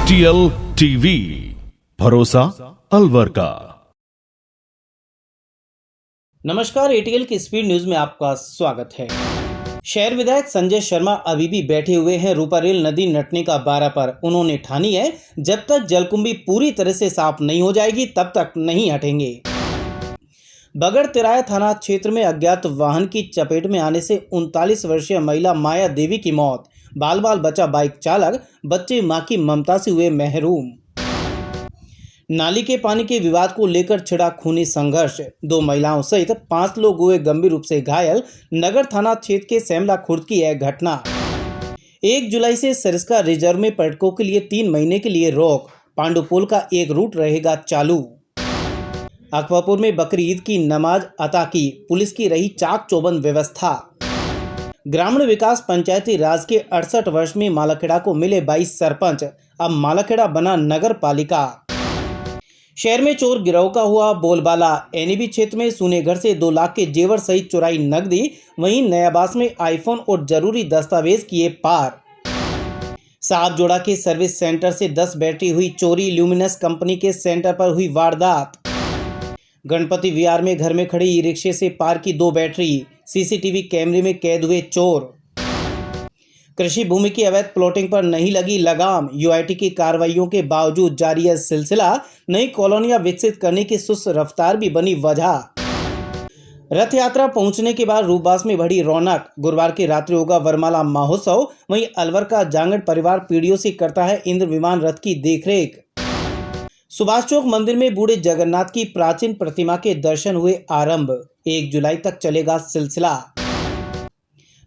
ATL TV, भरोसा अलवर का। नमस्कार, एटीएल की स्पीड न्यूज में आपका स्वागत है। शहर विधायक संजय शर्मा अभी भी बैठे हुए हैं रूपारेल नदी नटने का बारा पर। उन्होंने ठानी है जब तक जलकुंभी पूरी तरह से साफ नहीं हो जाएगी तब तक नहीं हटेंगे। बगड़ तिराया थाना क्षेत्र में अज्ञात वाहन की चपेट में आने से 39 वर्षीय महिला माया देवी की मौत। बाल बाल बचा बाइक चालक, बच्चे मां की ममता से हुए महरूम। नाली के पानी के विवाद को लेकर छिड़ा खूनी संघर्ष। 2 महिलाओं सहित 5 लोग हुए गंभीर रूप से घायल। नगर थाना क्षेत्र के सेमला खुर्द की यह घटना। 1 जुलाई से सरिस्का रिजर्व में पर्यटकों के लिए 3 महीने के लिए रोक। पांडुपुल का एक रूट रहेगा चालू। अकबरपुर में बकरी ईद की नमाज अता की, पुलिस की रही चाक चौबंद व्यवस्था। ग्रामीण विकास पंचायती राज के 68 वर्ष में मालाखेड़ा को मिले 22 सरपंच। अब मालाखेड़ा बना नगर पालिका। शहर में चोर गिरोह का हुआ बोलबाला। एनईबी क्षेत्र में सूने घर से 2 लाख के जेवर सहित चुराई नकदी। वहीं नयाबास में आईफोन और जरूरी दस्तावेज किए पार। साहब जोड़ा के सर्विस सेंटर से 10 बैटरी हुई चोरी। ल्यूमिनस कंपनी के सेंटर पर हुई वारदात। गणपति विहार में घर में खड़ी ई रिक्शे से पार की 2 बैटरी। सीसीटीवी कैमरे में कैद हुए चोर। कृषि भूमि की अवैध प्लॉटिंग पर नहीं लगी लगाम। यूआईटी की कार्रवाइयों के बावजूद जारी है सिलसिला। नई कॉलोनियां विकसित करने की सुस्त रफ्तार भी बनी वजह। रथ यात्रा पहुंचने के बाद रूपबास में बढ़ी रौनक। गुरुवार की रात्रि होगा वरमाला महोत्सव। वहीं अलवर का जांगड़ परिवार पीढ़ियों से करता है इंद्र विमान रथ की देखरेख। सुभाष चौक मंदिर में बूढ़े जगन्नाथ की प्राचीन प्रतिमा के दर्शन हुए आरंभ। 1 जुलाई तक चलेगा सिलसिला।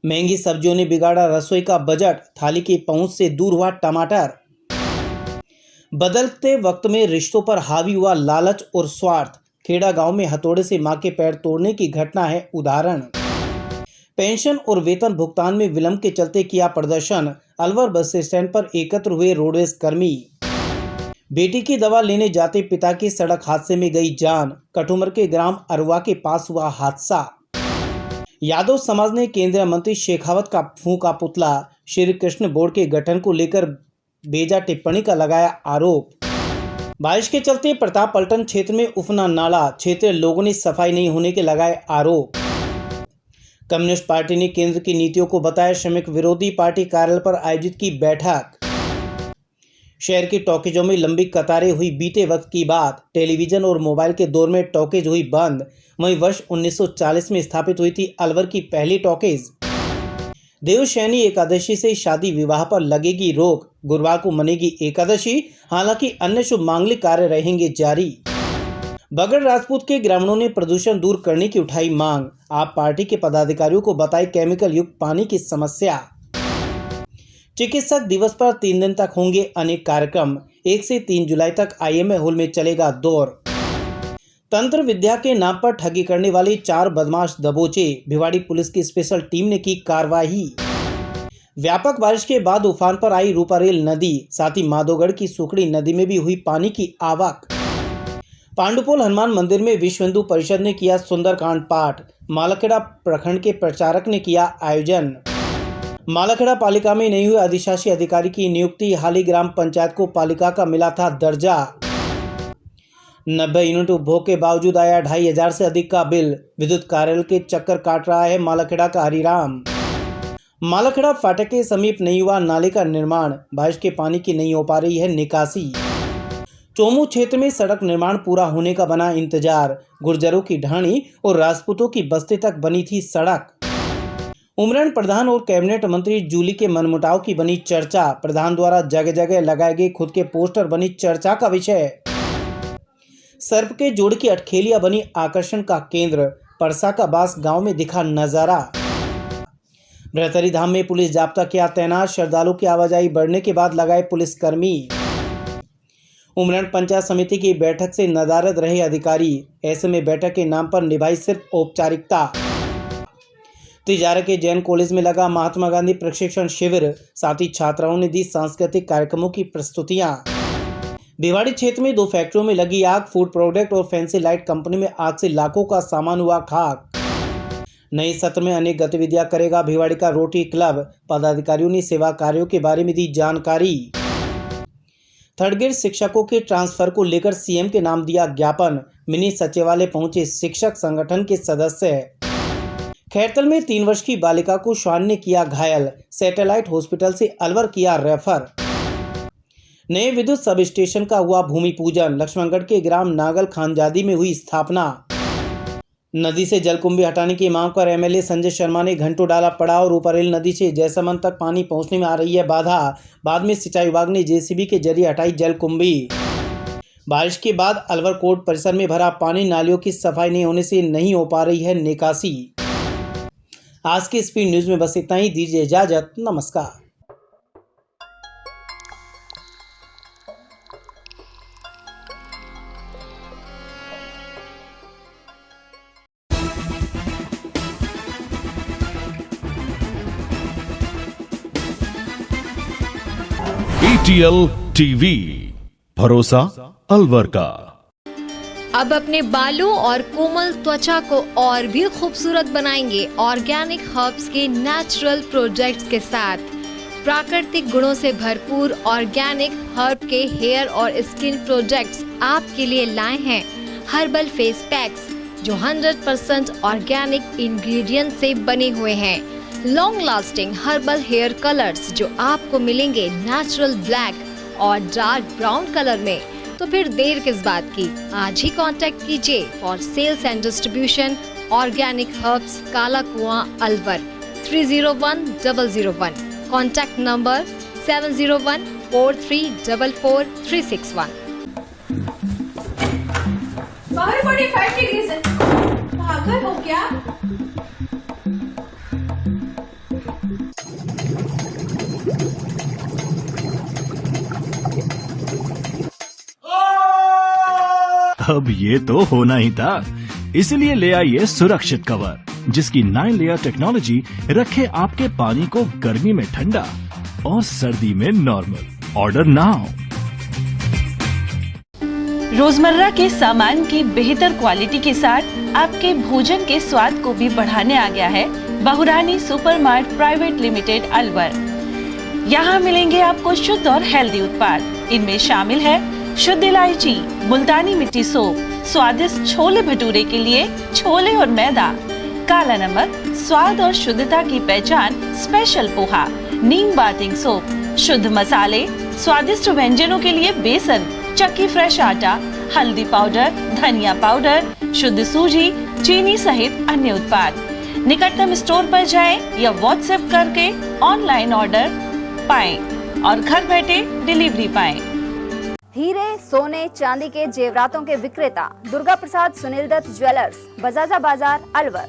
महंगी सब्जियों ने बिगाड़ा रसोई का बजट। थाली की पहुंच से दूर हुआ टमाटर। बदलते वक्त में रिश्तों पर हावी हुआ लालच और स्वार्थ। खेड़ा गांव में हथौड़े से मां के पैर तोड़ने की घटना है उदाहरण। पेंशन और वेतन भुगतान में विलंब के चलते किया प्रदर्शन। अलवर बस स्टैंड पर एकत्र हुए रोडवेज कर्मी। बेटी की दवा लेने जाते पिता की सड़क हादसे में गई जान। कठुमर के ग्राम अरुआ के पास हुआ हादसा। यादव समाज ने केंद्रीय मंत्री शेखावत का फूंका पुतला। श्री कृष्ण बोर्ड के गठन को लेकर बेजा टिप्पणी का लगाया आरोप। बारिश के चलते प्रताप पलटन क्षेत्र में उफना नाला। क्षेत्रीय लोगों ने सफाई नहीं होने के लगाए आरोप। कम्युनिस्ट पार्टी ने केंद्र की नीतियों को बताया श्रमिक विरोधी। पार्टी कार्यालय पर आयोजित की बैठक। शहर की टॉकीजों में लंबी कतारें हुई बीते वक्त की बात। टेलीविजन और मोबाइल के दौर में टॉकीज हुई बंद। वहीं वर्ष 1940 में स्थापित हुई थी अलवर की पहली टॉकीज। देवशयनी एकादशी से शादी विवाह पर लगेगी रोक। गुरुवार को मनेगी एकादशी। हालांकि अन्य शुभ मांगलिक कार्य रहेंगे जारी। बगड़ राजपूत के ग्रामीणों ने प्रदूषण दूर करने की उठाई मांग। आप पार्टी के पदाधिकारियों को बताई केमिकल युक्त पानी की समस्या। चिकित्सक दिवस पर 3 दिन तक होंगे अनेक कार्यक्रम। 1 से 3 जुलाई तक आईएमए हॉल में चलेगा दौर। तंत्र विद्या के नाम पर ठगी करने वाले 4 बदमाश दबोचे। भिवाड़ी पुलिस की स्पेशल टीम ने की कार्रवाई। व्यापक बारिश के बाद उफान पर आई रूपारेल नदी। साथ ही माधोगढ़ की सुखड़ी नदी में भी हुई पानी की आवक। पांडुपुल हनुमान मंदिर में विश्व हिंदू परिषद ने किया सुंदरकांड पाठ। मालाखेड़ा प्रखंड के प्रचारक ने किया आयोजन। मालाखेड़ा पालिका में नहीं हुए अधिशासी अधिकारी की नियुक्ति। हाली ग्राम पंचायत को पालिका का मिला था दर्जा। 90 यूनिट उपभोग के बावजूद आया 2500 से अधिक का बिल। विद्युत कार्यालय के चक्कर काट रहा है मालाखेड़ा का हरिराम। मालाखेड़ा फाटक के समीप नहीं हुआ नाले का निर्माण। बारिश के पानी की नहीं हो पा रही है निकासी। चोमू क्षेत्र में सड़क निर्माण पूरा होने का बना इंतजार। गुर्जरों की ढाणी और राजपूतों की बस्ती तक बनी थी सड़क। उमरन प्रधान और कैबिनेट मंत्री जूली के मनमुटाव की बनी चर्चा। प्रधान द्वारा जगह जगह लगाए गए खुद के पोस्टर बनी चर्चा का विषय। सर्प के जोड़ की अटखेलियां बनी आकर्षण का केंद्र। परसा का बास गांव में दिखा नजारा। बृहतरी धाम में पुलिस जाब्ता किया तैनात। श्रद्धालुओं की आवाजाही बढ़ने के बाद लगाए पुलिसकर्मी। उमरन पंचायत समिति की बैठक से नदारद रहे अधिकारी। ऐसे में बैठक के नाम पर निभाई सिर्फ औपचारिकता। तिजारा के जैन कॉलेज में लगा महात्मा गांधी प्रशिक्षण शिविर। साथ ही छात्राओं ने दी सांस्कृतिक कार्यक्रमों की प्रस्तुतियां। भिवाड़ी क्षेत्र में 2 फैक्ट्रियों में लगी आग। फूड प्रोडक्ट और फैंसी लाइट कंपनी में आग से लाखों का सामान हुआ खाक। नए सत्र में अनेक गतिविधियां करेगा भिवाड़ी का रोटरी क्लब। पदाधिकारियों ने सेवा कार्यों के बारे में दी जानकारी। थर्ड ग्रेड शिक्षकों के ट्रांसफर को लेकर सीएम के नाम दिया ज्ञापन। मिनी सचिवालय पहुंचे शिक्षक संगठन के सदस्य। खैरतल में 3 वर्ष की बालिका को श्वान ने किया घायल, सैटेलाइट हॉस्पिटल से अलवर किया रेफर। नए विद्युत सब स्टेशन का हुआ भूमि पूजन। लक्ष्मणगढ़ के ग्राम नागल खानजादी में हुई स्थापना। नदी से जलकुंभी हटाने की मांग पर एमएलए संजय शर्मा ने घंटों डाला पड़ाव। रूपारेल नदी से जयसमंद तक पानी पहुंचने में आ रही है बाधा। बाद में सिंचाई विभाग ने जेसीबी के जरिए हटाई जलकुंभी। बारिश के बाद अलवर कोर्ट परिसर में भरा पानी, नालियों की सफाई नहीं होने से नहीं हो पा रही है निकासी। आज के स्पीड न्यूज में बस इतना ही। दीजिए इजाजत, नमस्कार। ETL टीवी, भरोसा अलवर का। अब अपने बालों और कोमल त्वचा को और भी खूबसूरत बनाएंगे ऑर्गेनिक हर्ब्स के नेचुरल प्रोडक्ट्स के साथ। प्राकृतिक गुणों से भरपूर ऑर्गेनिक हर्ब के हेयर और स्किन प्रोडक्ट्स आपके लिए लाए हैं हर्बल फेस पैक्स, जो 100% ऑर्गेनिक इंग्रेडिएंट से बने हुए हैं। Long lasting herbal hair colours जो आपको मिलेंगे नेचुरल ब्लैक और डार्क ब्राउन कलर में। तो फिर देर किस बात की, आज ही कांटेक्ट कीजिए for sales and distribution organic herbs, Kala Kuan, Alwar 301001। Contact number 7014344361। 45 degree है। पागल हो क्या? अब ये तो होना ही था, इसलिए ले आइए सुरक्षित कवर, जिसकी 9 लेयर टेक्नोलॉजी रखे आपके पानी को गर्मी में ठंडा और सर्दी में नॉर्मल। Order now. रोजमर्रा के सामान की बेहतर क्वालिटी के साथ आपके भोजन के स्वाद को भी बढ़ाने आ गया है बहुरानी सुपरमार्ट प्राइवेट लिमिटेड अलवर। यहाँ मिलेंगे आपको शुद्ध और हेल्दी उत्पाद। इनमें शामिल है शुद्ध इलायची, मुल्तानी मिट्टी सोप, स्वादिष्ट छोले भटूरे के लिए छोले और मैदा, काला नमक, स्वाद और शुद्धता की पहचान स्पेशल पोहा, नीम बाथिंग सोप, शुद्ध मसाले, स्वादिष्ट व्यंजनों के लिए बेसन, चक्की फ्रेश आटा, हल्दी पाउडर, धनिया पाउडर, शुद्ध सूजी, चीनी सहित अन्य उत्पाद। निकटतम स्टोर पर जाएं या व्हाट्सएप करके ऑनलाइन ऑर्डर पाएं और घर बैठे डिलीवरी पाएं। हीरे, सोने, चांदी के जेवरातों के विक्रेता दुर्गा प्रसाद सुनील दत्त ज्वेलर्स, बजाजा बाजार, अलवर।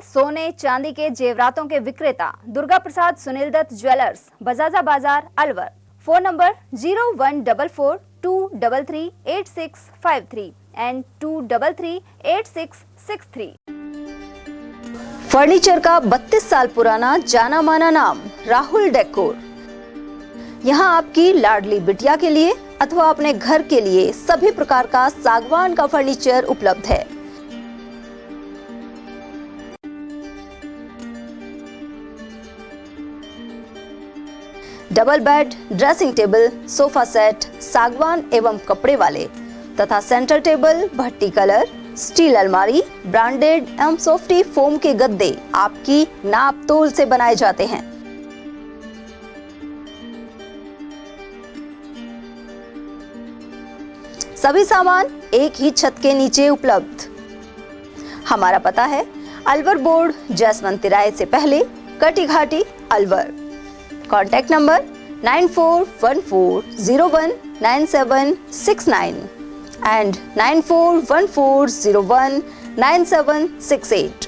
सोने चांदी के जेवरातों के विक्रेता दुर्गा प्रसाद सुनील दत्त ज्वेलर्स, बजाजा बाजार, Alwar. Phone number 0144233863 and 2338663। Furniture का 32 साल पुराना जाना माना नाम राहुल डेकोर। यहाँ आपकी लाडली बिटिया के लिए अथवा अपने घर के लिए सभी प्रकार का सागवान का फर्नीचर उपलब्ध है। Double bed, dressing table, sofa set सागवान एवं कपड़े वाले तथा सेंटर टेबल, भट्टी कलर, स्टील अलमारी, ब्रांडेड एवं सॉफ्टी फोम के गद्दे आपकी नाप तोल से बनाए जाते हैं। सभी सामान एक ही छत के नीचे उपलब्ध। हमारा पता है अलवर बोर्ड, जयसमंद तिराहे से पहले, Kati Ghati, Alwar. Contact number 9414019769 and 9414019768।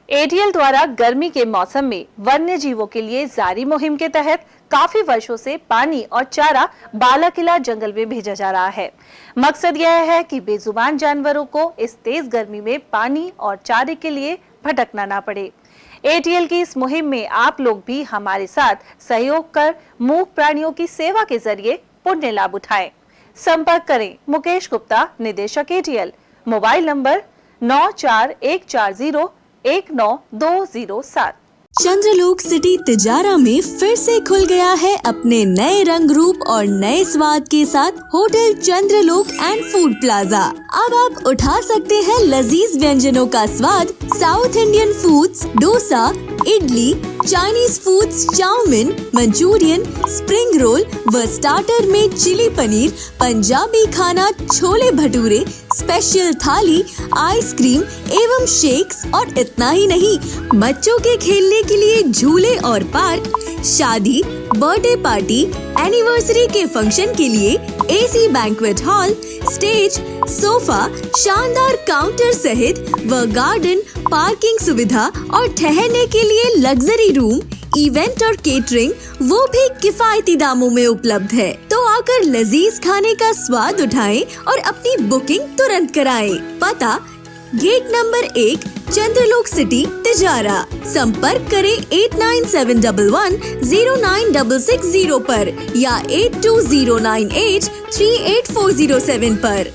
ATL द्वारा गर्मी के मौसम में वन्य जीवों के लिए जारी मुहिम के तहत काफी वर्षों से पानी और चारा बालाकिला जंगल में भेजा जा रहा है। मकसद यह है कि बेजुबान जानवरों को इस तेज गर्मी में पानी और चारे के लिए भटकना ना पड़े। एटीएल की इस मुहिम में आप लोग भी हमारे साथ सहयोग कर मूक प्राणियों की सेवा के जरिए पुण्य लाभ उठाएं। संपर्क करें मुकेश गुप्ता, निदेशक एटीएल, मोबाइल नंबर 9414019207। चंद्रलोक सिटी तिजारा में फिर से खुल गया है अपने नए रंग रूप और नए स्वाद के साथ hotel Chandralok and food plaza. अब आप उठा सकते हैं लजीज व्यंजनों का स्वाद। South Indian foods, dosa, idli, Chinese foods, chow mein, Manchurian, spring roll व स्टार्टर में चिली पनीर, पंजाबी खाना, छोले भटूरे, स्पेशल थाली, आइसक्रीम एवं शेक्स और इतना ही नहीं, बच्चों के खेलने के लिए झूले और पार्क, शादी, बर्थडे पार्टी, एनिवर्सरी के फंक्शन के लिए AC banquet hall, stage, sofa, शानदार काउंटर सहित व गार्डन, पार्किंग सुविधा और ठहरने के लिए लग्जरी रूम, इवेंट और केटरिंग वो भी किफायती दामों में उपलब्ध है। तो आकर लजीज खाने का स्वाद उठाएं और अपनी बुकिंग तुरंत कराएं। पता गेट नंबर 1, चंद्रलोक सिटी तिजारा। संपर्क करें 8971109660 पर या 8209838407 पर।